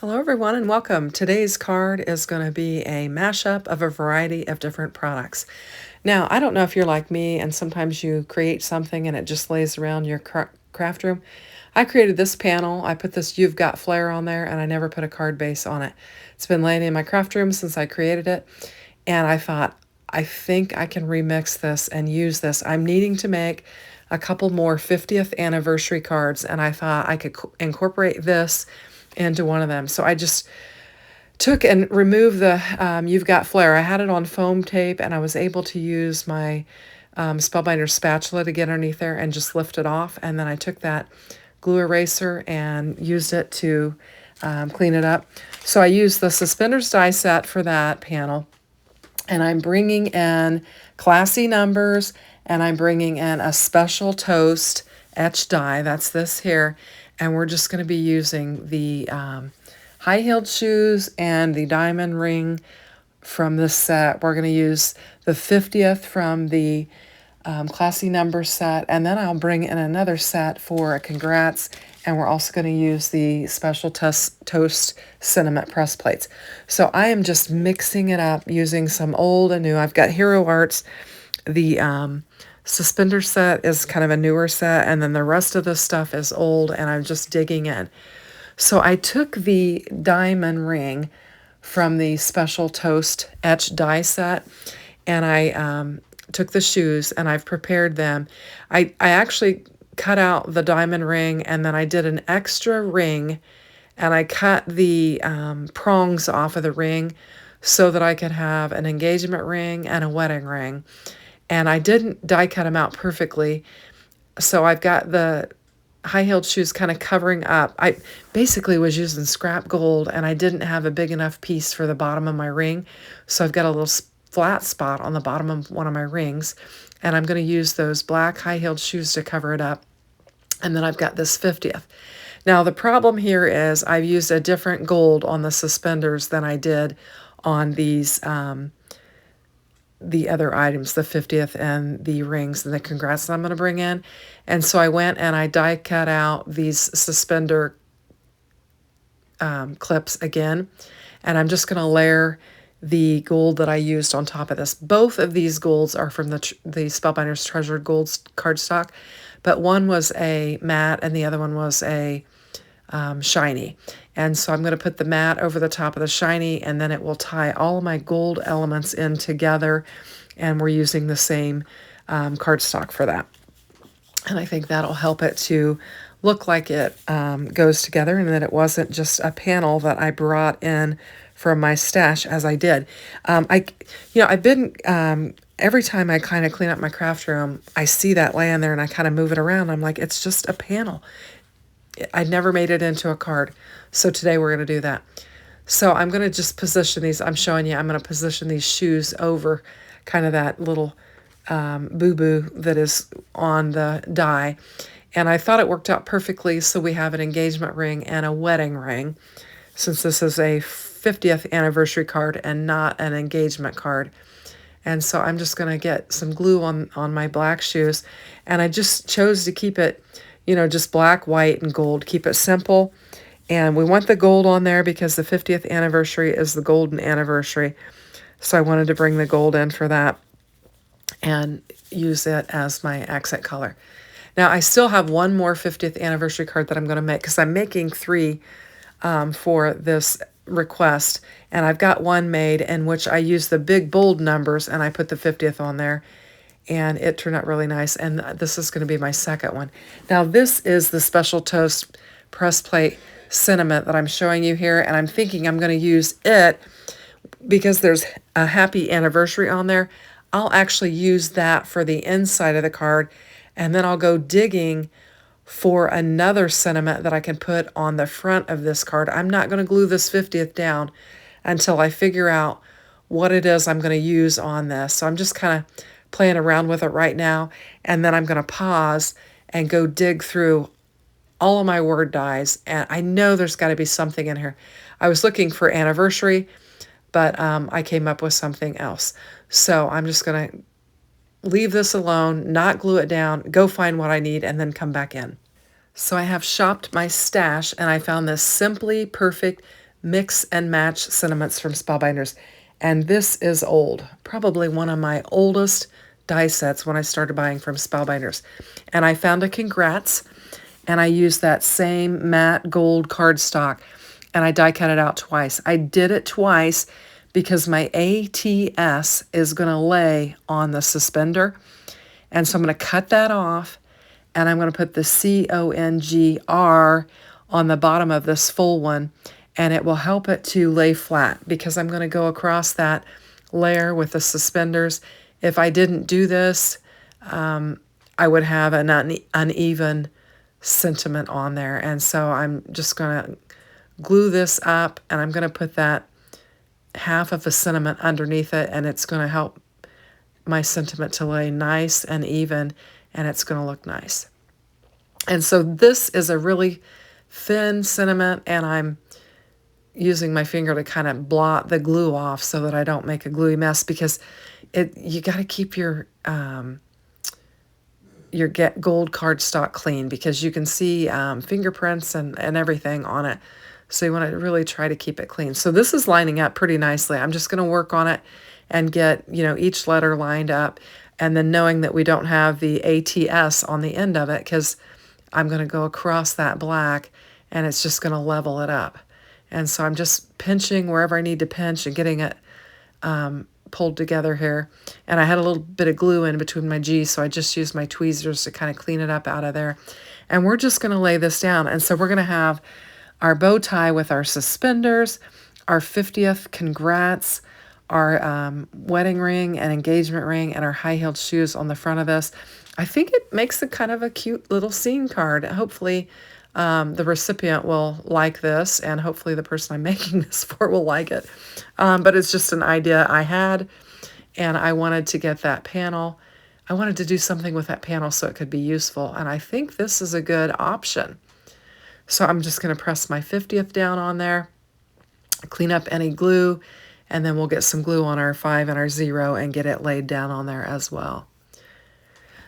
Hello everyone and welcome. Today's card is going to be a mashup of a variety of different products. Now, I don't know if you're like me and sometimes you create something and it just lays around your craft room. I created this panel. I put this You've Got Flair on there and I never put a card base on it. It's been laying in my craft room since I created it, and I thought, I think I can remix this and use this. I'm needing to make a couple more 50th anniversary cards, and I thought I could incorporate this into one of them. So I just took and removed the You've Got Flair. I had it on foam tape, and I was able to use my Spellbinder spatula to get underneath there and just lift it off. And then I took that glue eraser and used it to clean it up. So I used the Suspenders die set for that panel. And I'm bringing in classy numbers, and I'm bringing in a Special Toast etched die. That's this here. And we're just going to be using the high-heeled shoes and the diamond ring from this set. We're going to use the 50th from the classy number set, and then I'll bring in another set for a congrats, and we're also going to use the Special Toast sentiment press plates. So I am just mixing it up using some old and new. I've got Hero Arts. The suspender set is kind of a newer set, and then the rest of the stuff is old, and I'm just digging in. So I took the diamond ring from the Special Toast etched die set, and I took the shoes and I've prepared them. I actually cut out the diamond ring, and then I did an extra ring, and I cut the prongs off of the ring so that I could have an engagement ring and a wedding ring. And I didn't die cut them out perfectly, so I've got the high-heeled shoes kind of covering up. I basically was using scrap gold, and I didn't have a big enough piece for the bottom of my ring, so I've got a little flat spot on the bottom of one of my rings, and I'm going to use those black high-heeled shoes to cover it up. And then I've got this 50th. Now the problem here is I've used a different gold on the suspenders than I did on these the other items, the 50th and the rings and the congrats that I'm going to bring in. And so I went and I die cut out these suspender clips again, and I'm just going to layer the gold that I used on top of this. Both of these golds are from the Spellbinders Treasured Golds cardstock, but one was a matte and the other one was a shiny. And so I'm going to put the matte over the top of the shiny, and then it will tie all of my gold elements in together, and we're using the same cardstock for that. And I think that'll help it to look like it goes together, and that it wasn't just a panel that I brought in from my stash as I did. I've been every time I kind of clean up my craft room, I see that laying there and I kind of move it around. I'm like, it's just a panel. I never made it into a card. So today we're going to do that. So I'm going to just position these. I'm showing you, I'm going to position these shoes over kind of that little boo-boo that is on the die. And I thought it worked out perfectly. So we have an engagement ring and a wedding ring, since this is a 50th anniversary card and not an engagement card. And so I'm just going to get some glue on my black shoes. And I just chose to keep it, just black, white, and gold. Keep it simple. And we want the gold on there because the 50th anniversary is the golden anniversary. So I wanted to bring the gold in for that and use it as my accent color. Now I still have one more 50th anniversary card that I'm going to make, because I'm making 3 for this request. And I've got one made in which I use the big bold numbers and I put the 50th on there. And it turned out really nice. And this is going to be my second one. Now this is the Special Toast press plate sentiment that I'm showing you here. And I'm thinking I'm going to use it because there's a happy anniversary on there. I'll actually use that for the inside of the card. And then I'll go digging for another sentiment that I can put on the front of this card. I'm not going to glue this 50th down until I figure out what it is I'm going to use on this. So I'm just kind of playing around with it right now, and then I'm going to pause and go dig through all of my word dies, and I know there's got to be something in here. I was looking for anniversary, but I came up with something else. So I'm just going to leave this alone, not glue it down, go find what I need, and then come back in. So I have shopped my stash, and I found this Simply Perfect Mix and Match Sentiments from Spellbinders. And this is old, probably one of my oldest die sets when I started buying from Spellbinders. And I found a Congrats, and I used that same matte gold cardstock, and I die cut it out twice. I did it twice because my ATS is going to lay on the suspender. And so I'm going to cut that off, and I'm going to put the CONGR on the bottom of this full one, and it will help it to lay flat because I'm going to go across that layer with the suspenders. If I didn't do this, I would have an uneven sentiment on there. And so I'm just going to glue this up, and I'm going to put that half of a sentiment underneath it, and it's going to help my sentiment to lay nice and even, and it's going to look nice. And so this is a really thin sentiment, and I'm using my finger to kind of blot the glue off so that I don't make a gluey mess, because you got to keep your get gold cardstock clean, because you can see fingerprints and everything on it. So you want to really try to keep it clean. So this is lining up pretty nicely. I'm just going to work on it and get, each letter lined up, and then knowing that we don't have the ATS on the end of it, because I'm going to go across that black and it's just going to level it up. And so I'm just pinching wherever I need to pinch and getting it pulled together here. And I had a little bit of glue in between my G's, so I just used my tweezers to kind of clean it up out of there. And we're just going to lay this down. And so we're going to have our bow tie with our suspenders, our 50th Congrats, our wedding ring and engagement ring, and our high-heeled shoes on the front of this. I think it makes it kind of a cute little scene card. Hopefully the recipient will like this, and hopefully the person I'm making this for will like it. But it's just an idea I had, and I wanted to get that panel. I wanted to do something with that panel so it could be useful, and I think this is a good option. So I'm just going to press my 50th down on there, clean up any glue, and then we'll get some glue on our 5 and our 0 and get it laid down on there as well.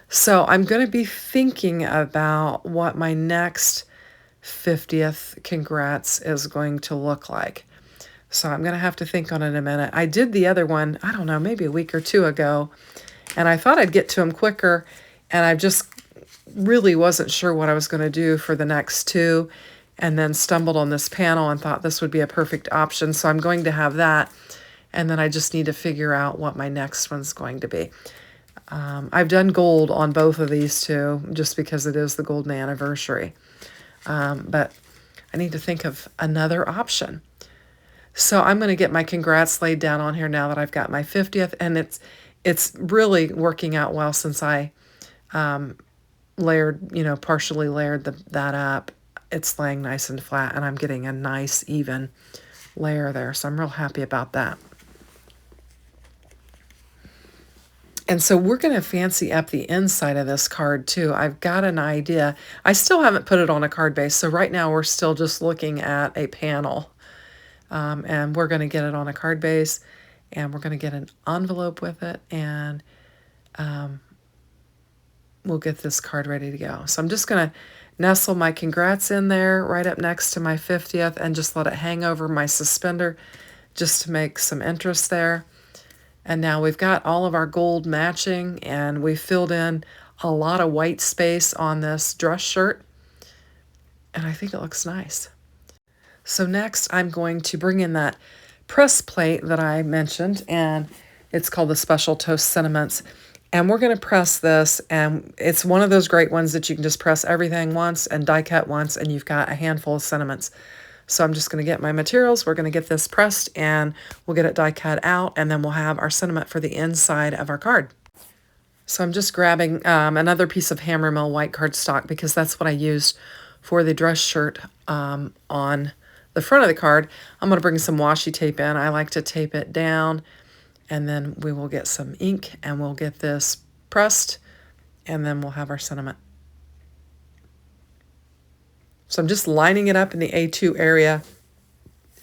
So I'm going to be thinking about what my next 50th Congrats is going to look like. So I'm going to have to think on it a minute. I did the other one, I don't know, maybe a week or two ago, and I thought I'd get to them quicker, and I just really wasn't sure what I was going to do for the next two, and then stumbled on this panel and thought this would be a perfect option. So I'm going to have that, and then I just need to figure out what my next one's going to be. I've done gold on both of these two just because it is the golden anniversary. But I need to think of another option. So I'm going to get my Congrats laid down on here now that I've got my 50th, and it's really working out well since I layered, partially layered that up. It's laying nice and flat, and I'm getting a nice even layer there. So I'm real happy about that. And so we're going to fancy up the inside of this card too. I've got an idea. I still haven't put it on a card base. So right now we're still just looking at a panel. And we're going to get it on a card base, and we're going to get an envelope with it, and we'll get this card ready to go. So I'm just going to nestle my Congrats in there right up next to my 50th and just let it hang over my suspender just to make some interest there. And now we've got all of our gold matching, and we filled in a lot of white space on this dress shirt, and I think it looks nice. So next I'm going to bring in that press plate that I mentioned, and it's called the Special Toast Sentiments. And we're going to press this, and it's one of those great ones that you can just press everything once and die cut once, and you've got a handful of sentiments. So I'm just going to get my materials. We're going to get this pressed, and we'll get it die cut out, and then we'll have our sentiment for the inside of our card. So I'm just grabbing another piece of Hammermill white cardstock because that's what I used for the dress shirt on the front of the card. I'm going to bring some washi tape in. I like to tape it down, and then we will get some ink, and we'll get this pressed, and then we'll have our sentiment. So I'm just lining it up in the A2 area,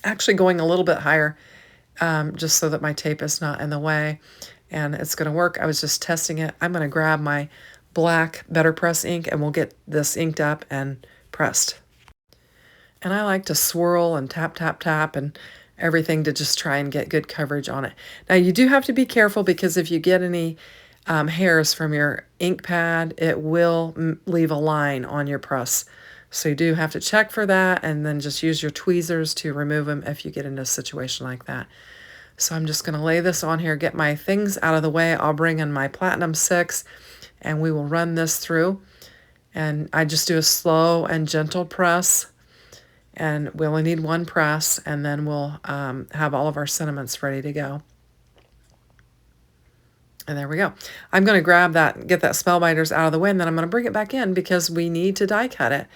actually going a little bit higher, just so that my tape is not in the way, and it's going to work. I was just testing it. I'm going to grab my black Better Press ink, and we'll get this inked up and pressed. And I like to swirl and tap, tap, tap and everything to just try and get good coverage on it. Now you do have to be careful because if you get any hairs from your ink pad, it will leave a line on your press. So you do have to check for that and then just use your tweezers to remove them if you get into a situation like that. So I'm just going to lay this on here, get my things out of the way. I'll bring in my Platinum 6 and we will run this through. And I just do a slow and gentle press. And we only need one press, and then we'll have all of our sentiments ready to go. And there we go. I'm going to grab that, get that Spellbinders out of the way, and then I'm going to bring it back in because we need to die cut it.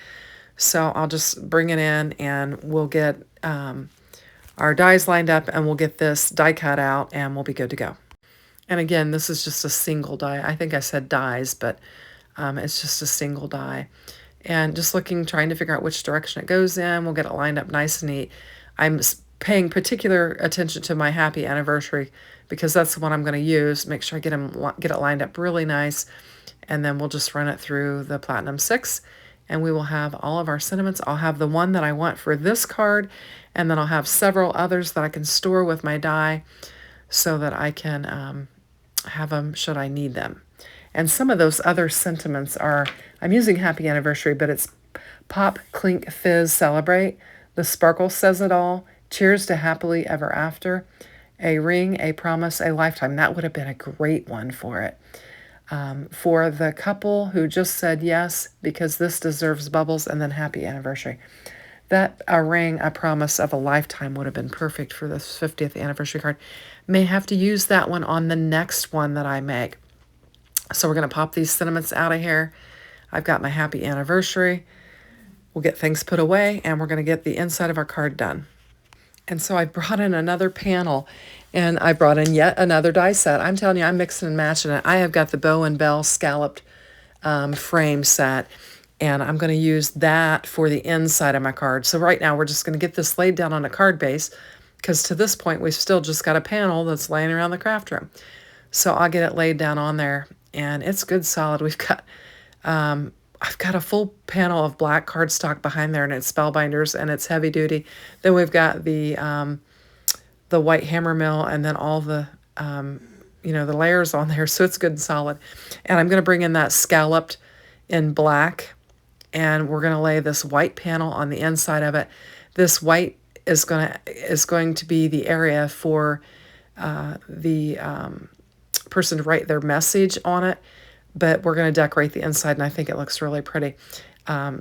So I'll just bring it in, and we'll get our dies lined up, and we'll get this die cut out, and we'll be good to go. And again, this is just a single die. I think I said dies, but it's just a single die. And just looking, trying to figure out which direction it goes in. We'll get it lined up nice and neat. I'm paying particular attention to my happy anniversary because that's the one I'm going to use. Make sure I get it lined up really nice. And then we'll just run it through the Platinum 6. And we will have all of our sentiments. I'll have the one that I want for this card. And then I'll have several others that I can store with my die so that I can have them should I need them. And some of those other sentiments are, I'm using Happy Anniversary, but it's Pop, Clink, Fizz, Celebrate. The Sparkle Says It All. Cheers to Happily Ever After. A Ring, A Promise, A Lifetime. That would have been a great one for it. For the couple who just said yes, because this deserves bubbles, and then Happy Anniversary. That A Ring, A Promise of a Lifetime would have been perfect for this 50th anniversary card. May have to use that one on the next one that I make. So we're going to pop these sentiments out of here. I've got my happy anniversary. We'll get things put away, and we're going to get the inside of our card done. And so I brought in another panel, and I brought in yet another die set. I'm telling you, I'm mixing and matching it. I have got the Bow and Bell scalloped frame set, and I'm going to use that for the inside of my card. So right now, we're just going to get this laid down on a card base, because to this point, we've still just got a panel that's laying around the craft room. So I'll get it laid down on there. And it's good solid. We've got, I've got a full panel of black cardstock behind there, and it's Spellbinders, and it's heavy duty. Then we've got the white hammer mill, and then all the, the layers on there. So it's good and solid. And I'm going to bring in that scalloped in black, and we're going to lay this white panel on the inside of it. This white is going to be the area for the person to write their message on it, but we're going to decorate the inside, and I think it looks really pretty.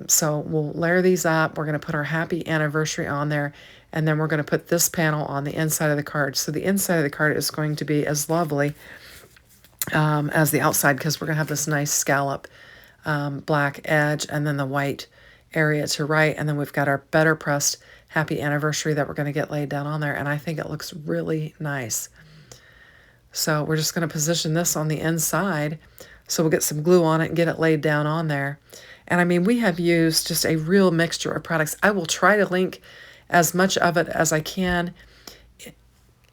So we'll layer these up. We're going to put our happy anniversary on there, and then we're going to put this panel on the inside of the card. So the inside of the card is going to be as lovely as the outside, because we're going to have this nice scallop black edge, and then the white area to write, and then we've got our better pressed happy anniversary that we're going to get laid down on there, and I think it looks really nice. So we're just going to position this on the inside. So we'll get some glue on it and get it laid down on there. And I mean, we have used just a real mixture of products. I will try to link as much of it as I can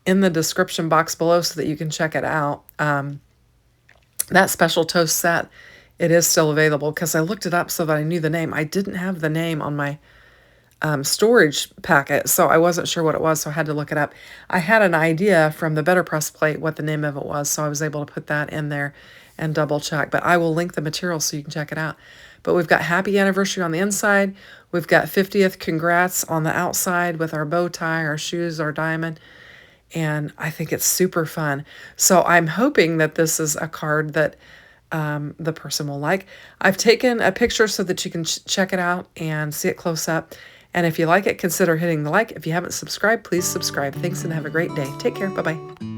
in the description box below so that you can check it out. That special toast set, it is still available because I looked it up so that I knew the name. I didn't have the name on my storage packet, so I wasn't sure what it was, so I had to look it up. I had an idea from the Better Press plate what the name of it was, so I was able to put that in there and double check. But I will link the material so you can check it out. But we've got happy anniversary on the inside. We've got 50th congrats on the outside with our bow tie, our shoes, our diamond. And I think it's super fun. So I'm hoping that this is a card that the person will like. I've taken a picture so that you can check it out and see it close up. And if you like it, consider hitting the like. If you haven't subscribed, please subscribe. Thanks and have a great day. Take care. Bye-bye.